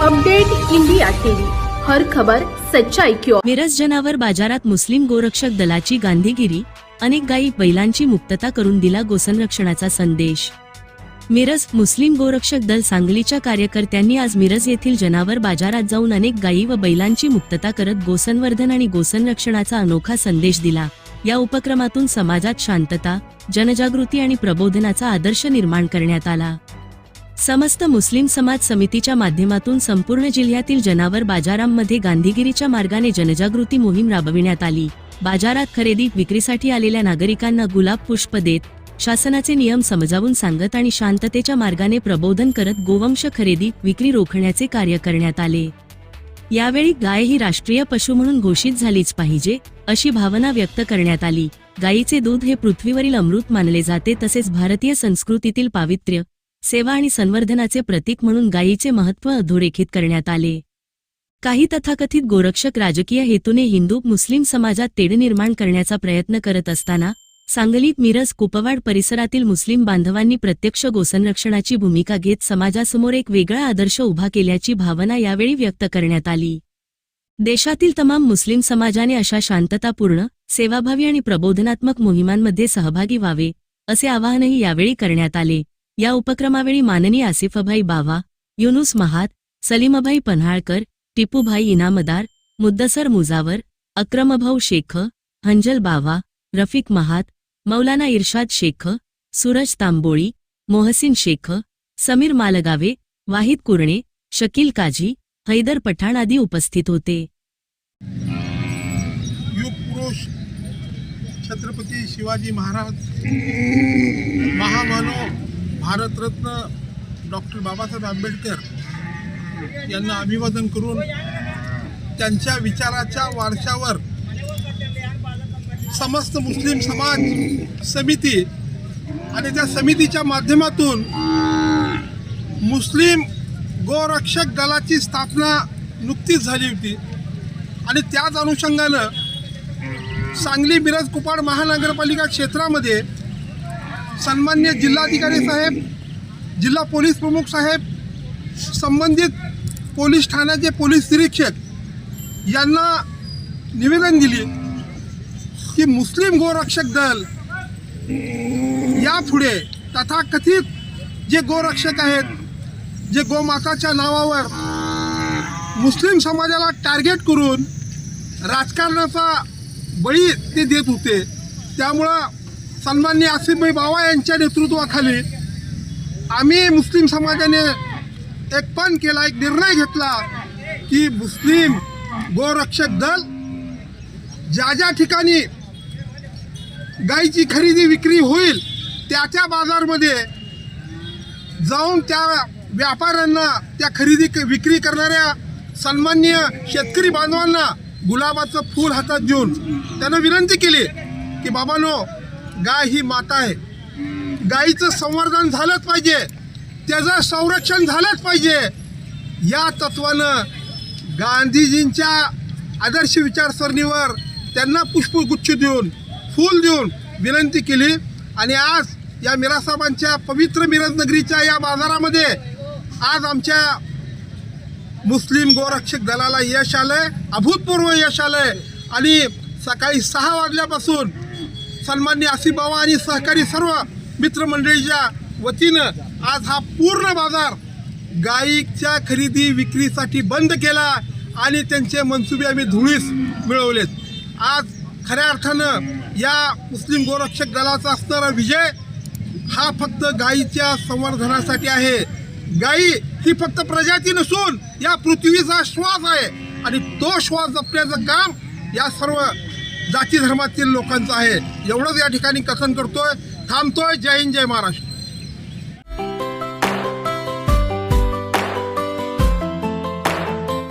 Update India TV, हर खबर सच्चाई की ओर। मिरज जनावर बाजारात मुस्लिम गोरक्षक दलाची गांधीगिरी, अनेक गायी बैलांची मुक्तता करून दिला गोसंरक्षणाचा संदेश। मिरज मुस्लिम गोरक्षक दल सांगलीच्या कार्यकर्त्यांनी आज मिरज येथील जनावर बाजारात जाऊन अनेक गायी व बैलांची मुक्तता करत गोसंवर्धन आणि गोसंरक्षणाचा अनोखा संदेश दिला। या उपक्रमातून समाजात शांतता, जनजागृती आणि प्रबोधनाचा आदर्श निर्माण करण्यात आला। समस्त मुस्लिम समाज समितीच्या माध्यमातून संपूर्ण जिल्ह्यातील जनावर बाजारांमध्ये गांधीगिरीच्या मार्गाने जनजागृती मोहीम राबविण्यात आली। बाजारात खरेदी विक्रीसाठी आलेल्या नागरिकांना गुलाब पुष्प देत, शासनाचे नियम समजावून सांगत आणि शांततेच्या मार्गाने प्रबोधन करत गोवंश खरेदी विक्री रोखण्याचे कार्य करण्यात आले। यावेळी गाय ही राष्ट्रीय पशु म्हणून घोषित झालीच पाहिजे, अशी भावना व्यक्त करण्यात आली। गायीचे दूध हे पृथ्वीवरील अमृत मानले जाते, तसेच भारतीय संस्कृतीतील पावित्र्य, सेवा आणि संवर्धनाचे प्रतीक म्हणून गायीचे महत्त्व अधोरेखित करण्यात आले। काही तथाकथित गोरक्षक राजकीय हेतूने हिंदू मुस्लिम समाजात तेढ निर्माण करण्याचा प्रयत्न करत असताना सांगलीत मिरज कुपवाड परिसरातील मुस्लिम बांधवांनी प्रत्यक्ष गोसंरक्षणाची भूमिका घेत समाजासमोर एक वेगळा आदर्श उभा केल्याची भावना यावेळी व्यक्त करण्यात आली। देशातील तमाम मुस्लिम समाजाने अशा शांततापूर्ण, सेवाभावी आणि प्रबोधनात्मक मोहिमांमध्ये सहभागी व्हावे, असे आवाहनही यावेळी करण्यात आले। या उपक्रमावेळी माननीय आसिफभाई बावा, युनुस महात, सलीमभाई पन्हाळकर, टिपूभाई इनामदार, मुद्दसर मुजावर, अक्रमभाऊ शेख, हंजल बावा, रफिक महात, मौलाना इर्शाद शेख, सूरज तांबोळी, मोहसिन शेख, समीर मालगावे, वाहिद कुरणे, शकील काझी, हैदर पठाण आदी उपस्थित होते। युगपुरुष छत्रपती शिवाजी महाराज, महामानव भारतरत्न डॉक्टर बाबासाहेब आंबेडकर यांना अभिवादन करून त्यांच्या विचाराच्या वारशावर समस्त मुस्लिम समाज समिती आणि त्या समितीच्या माध्यमातून मुस्लिम गोरक्षक दलाची स्थापना नुकतीच झाली होती आणि त्याच अनुषंगानं सांगली मिरज कुपवाड महानगरपालिका क्षेत्रामध्ये सन्मान्य जिल्हाधिकारी साहेब, जिल्हा पोलीस प्रमुख साहेब, संबंधित पोलीस ठाण्याचे पोलीस निरीक्षक यांना निवेदन दिले की मुस्लिम गोरक्षक दल यापुढे तथाकथित जे गोरक्षक आहेत, जे गोमाताच्या नावावर मुस्लिम समाजाला टार्गेट करून राजकारणाचा बळी ते देत होते, त्यामुळं सन्माननीय आसिफभाई बावा यांच्या नेतृत्वाखाली आम्ही मुस्लिम समाजाने एक पण केला, एक निर्णय घेतला की मुस्लिम गोरक्षक दल ज्या ज्या ठिकाणी गायीची खरेदी विक्री होईल त्या बाजारमध्ये जाऊन त्या व्यापाऱ्यांना, त्या खरेदी विक्री करणाऱ्या सन्माननीय शेतकरी बांधवांना गुलाबाचं फूल हातात देऊन त्यांना विनंती केली की बाबांनो, गाय ही माता आहे, गायीचं संवर्धन झालंच पाहिजे, त्याचं संरक्षण झालंच पाहिजे। या तत्वानं गांधीजींच्या आदर्श विचारसरणीवर त्यांना पुष्पगुच्छ देऊन, फूल देऊन विनंती केली आणि आज या मिराज साहेबांच्या पवित्र मिरज नगरीच्या या बाजारामध्ये आज आमच्या मुस्लिम गोरक्षक दलाला यश आलंय, अभूतपूर्व यश आलंय आणि सकाळी 6 वाजल्यापासून सन्माननीय आसिफ बावा आणि सहकारी सर्व मित्रमंडळीच्या वतीनं आज हा पूर्ण बाजार गायीच्या खरेदी विक्रीसाठी बंद केला आणि त्यांचे मनसुबे आम्ही धुळीस मिळवलेत। आज खऱ्या अर्थानं या मुस्लिम गोरक्षक दलाचा असणारा विजय हा फक्त गायीच्या संवर्धनासाठी आहे। गायी ही फक्त प्रजाती नसून या पृथ्वीचा श्वास आहे आणि तो श्वास जपण्याचं काम या सर्व जाती धर्मातील लोकांचं आहे। एवढंच या ठिकाणी कथन करतोय, थांबतोय। जय हिंद, जय महाराष्ट्र।